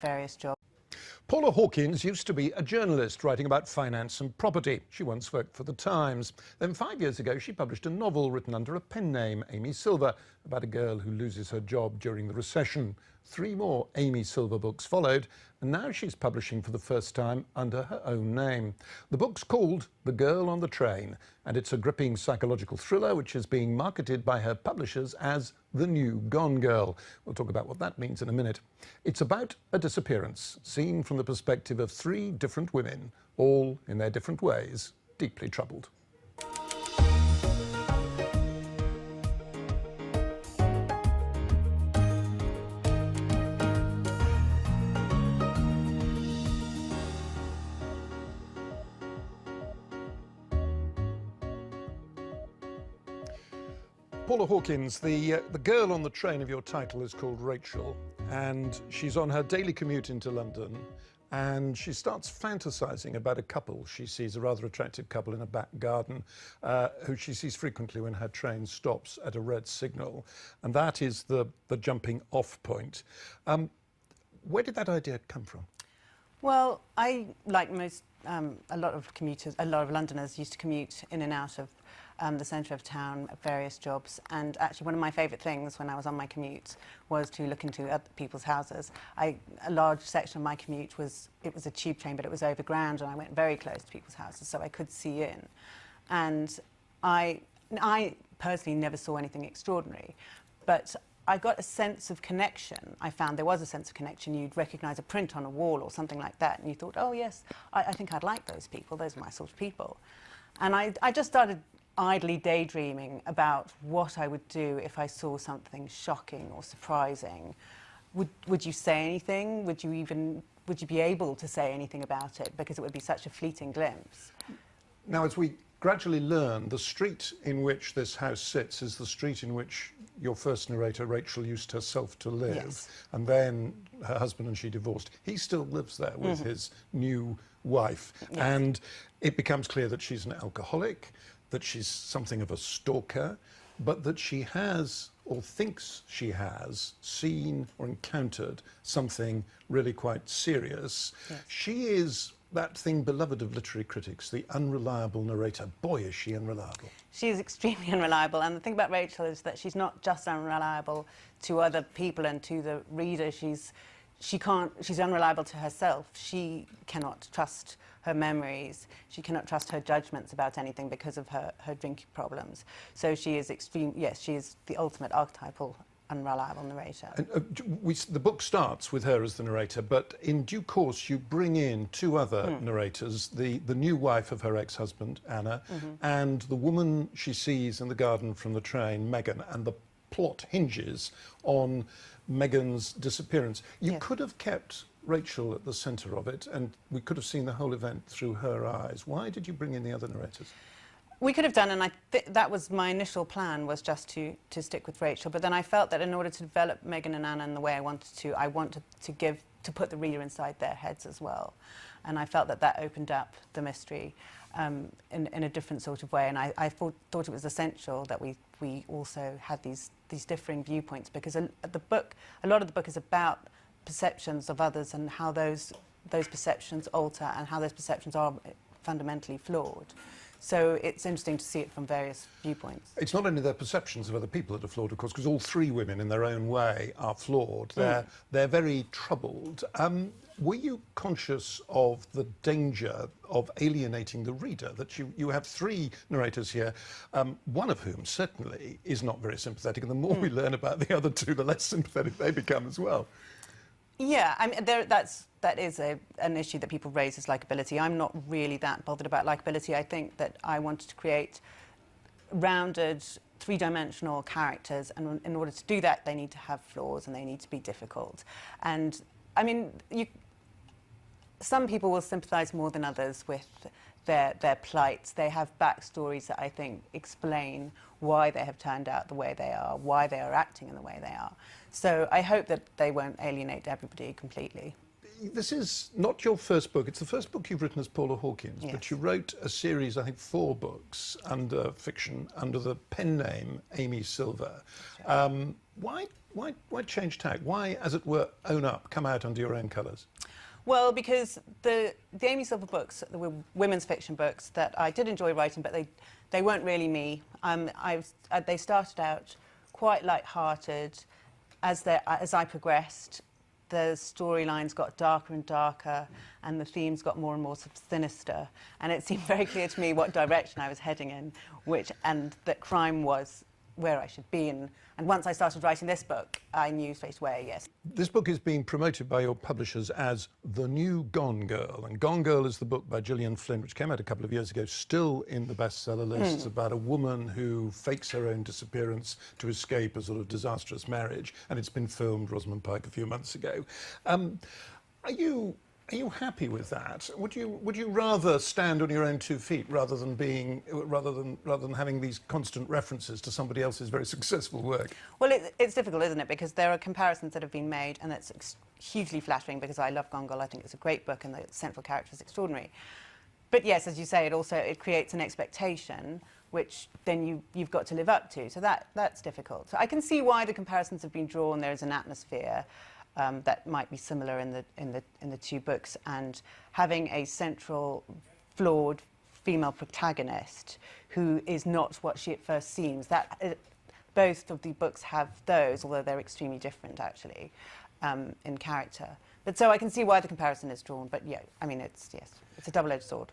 various jobs. Paula Hawkins used to be a journalist writing about finance and property. She once worked for The Times. Then 5 years ago, she published a novel written under a pen name, Amy Silver, about a girl who loses her job during the recession. 3 more Amy Silver books followed, and now she's publishing for the first time under her own name. The book's called The Girl on the Train, and it's a gripping psychological thriller which is being marketed by her publishers as the new Gone Girl. We'll talk about what that means in a minute. It's about a disappearance, seen from the perspective of 3 different women, all in their different ways, deeply troubled. Paula Hawkins, the girl on the train of your title is called Rachel, and she's on her daily commute into London, and she starts fantasizing about a couple. She sees a rather attractive couple in a back garden who she sees frequently when her train stops at a red signal, and that is the jumping off point. Where did that idea come from? Well, I, like most, a lot of commuters, a lot of Londoners used to commute in and out of the centre of town at various jobs, and actually one of my favourite things when I was on my commute was to look into other people's houses. A large section of my commute was a tube train, but it was overground, and I went very close to people's houses, so I could see in. And I personally never saw anything extraordinary, but I got a sense of connection. I found there was a sense of connection. You'd recognise a print on a wall or something like that, and you thought, oh yes, I think I'd like those people. Those are my sort of people. And I just started idly daydreaming about what I would do if I saw something shocking or surprising. Would you say anything? Would you be able to say anything about it? Because it would be such a fleeting glimpse. Now, as we gradually learn, the street in which this house sits is the street in which your first narrator, Rachel, used herself to live. Yes. And then her husband and she divorced. He still lives there with his new wife. Yes. And it becomes clear that she's an alcoholic, that she's something of a stalker, but that she has, or thinks she has, seen or encountered something really quite serious. Yes. She is that thing beloved of literary critics, the unreliable narrator. Boy, is she unreliable. She is extremely unreliable, and the thing about Rachel is that she's not just unreliable to other people and to the reader. She's unreliable to herself. She cannot trust her memories. She cannot trust her judgments about anything because of her drinking problems. So she is she is the ultimate archetypal unreliable narrator. And, the book starts with her as the narrator, but in due course you bring in 2 other narrators, the new wife of her ex-husband, Anna, and the woman she sees in the garden from the train, Megan, and the plot hinges on Megan's disappearance. You could have kept Rachel at the centre of it, and we could have seen the whole event through her eyes. Why did you bring in the other narrators? We could have done, and that was my initial plan, was just to stick with Rachel. But then I felt that in order to develop Megan and Anna in the way I wanted to put the reader inside their heads as well. And I felt that opened up the mystery in a different sort of way. And I thought it was essential that we also had these differing viewpoints, because a lot of the book is about perceptions of others and how those perceptions alter and how those perceptions are fundamentally flawed. So it's interesting to see it from various viewpoints. It's not only their perceptions of other people that are flawed, of course, because all 3 women in their own way are flawed. They're very troubled. Were you conscious of the danger of alienating the reader, that you have 3 narrators here, one of whom certainly is not very sympathetic, and the more we learn about the other 2, the less sympathetic they become as well? Yeah, I mean, that is an issue that people raise, is likeability. I'm not really that bothered about likeability. I think that I wanted to create rounded, 3-dimensional characters, and in order to do that, they need to have flaws and they need to be difficult. And, I mean, some people will sympathise more than others with their plights. They have backstories that I think explain why they have turned out the way they are, why they are acting in the way they are. So I hope that they won't alienate everybody completely. This is not your first book. It's the first book you've written as Paula Hawkins, yes. But you wrote a series, I think 4 books, under fiction, under the pen name Amy Silver. Right. Why change tack? Why, as it were, own up, come out under your own colours? Well, because the Amy Silver books, the women's fiction books that I did enjoy writing, but they weren't really me. They started out quite light-hearted. As I progressed, the storylines got darker and darker, and the themes got more and more sort of sinister. And it seemed very clear to me what direction I was heading in, and that crime was where I should be. And once I started writing this book, I knew straight away, yes. This book is being promoted by your publishers as The New Gone Girl. And Gone Girl is the book by Gillian Flynn, which came out a couple of years ago, still in the bestseller lists, about a woman who fakes her own disappearance to escape a sort of disastrous marriage. And it's been filmed, Rosamund Pike, a few months ago. Are you happy with that? Would you rather stand on your own 2 feet rather than having these constant references to somebody else's very successful work? Well, it's difficult, isn't it? Because there are comparisons that have been made, and that's hugely flattering because I love Gone Girl. I think it's a great book, and the central character is extraordinary. But yes, as you say, it creates an expectation which then you've got to live up to. So that's difficult. So I can see why the comparisons have been drawn. There is an atmosphere that might be similar in the 2 books, and having a central, flawed female protagonist who is not what she at first seems. Both of the books have those, although they're extremely different actually in character. But so I can see why the comparison is drawn. But yeah, I mean it's a double-edged sword.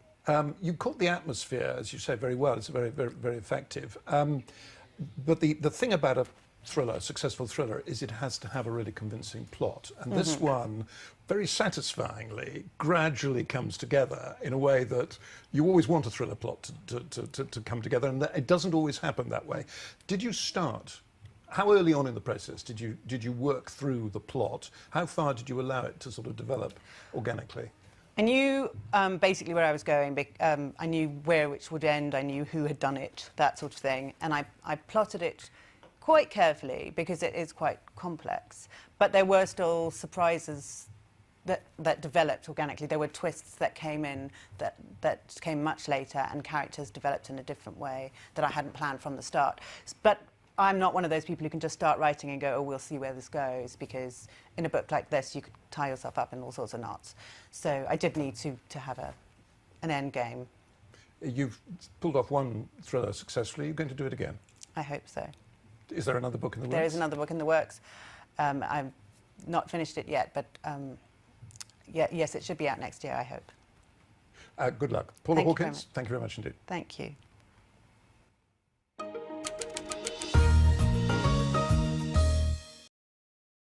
You caught the atmosphere, as you say, very well. It's very, very, very effective. But the thing about a thriller, a successful thriller, is it has to have a really convincing plot. And this one, very satisfyingly, gradually comes together in a way that you always want a thriller plot to come together, and it doesn't always happen that way. Did you start? How early on in the process did you work through the plot? How far did you allow it to sort of develop organically? I knew basically where I was going. I knew where it would end. I knew who had done it, that sort of thing. And I plotted it quite carefully because it is quite complex. But there were still surprises that developed organically. There were twists that came in that came much later, and characters developed in a different way that I hadn't planned from the start. But I'm not one of those people who can just start writing and go, oh, we'll see where this goes, because in a book like this, you could tie yourself up in all sorts of knots. So I did need to have an end game. You've pulled off one thriller successfully. You're going to do it again? I hope so. Is there another book in the works? There is another book in the works. I've not finished it yet, but yes, it should be out next year, I hope. Good luck. Paula Hawkins, thank you very much indeed. Thank you.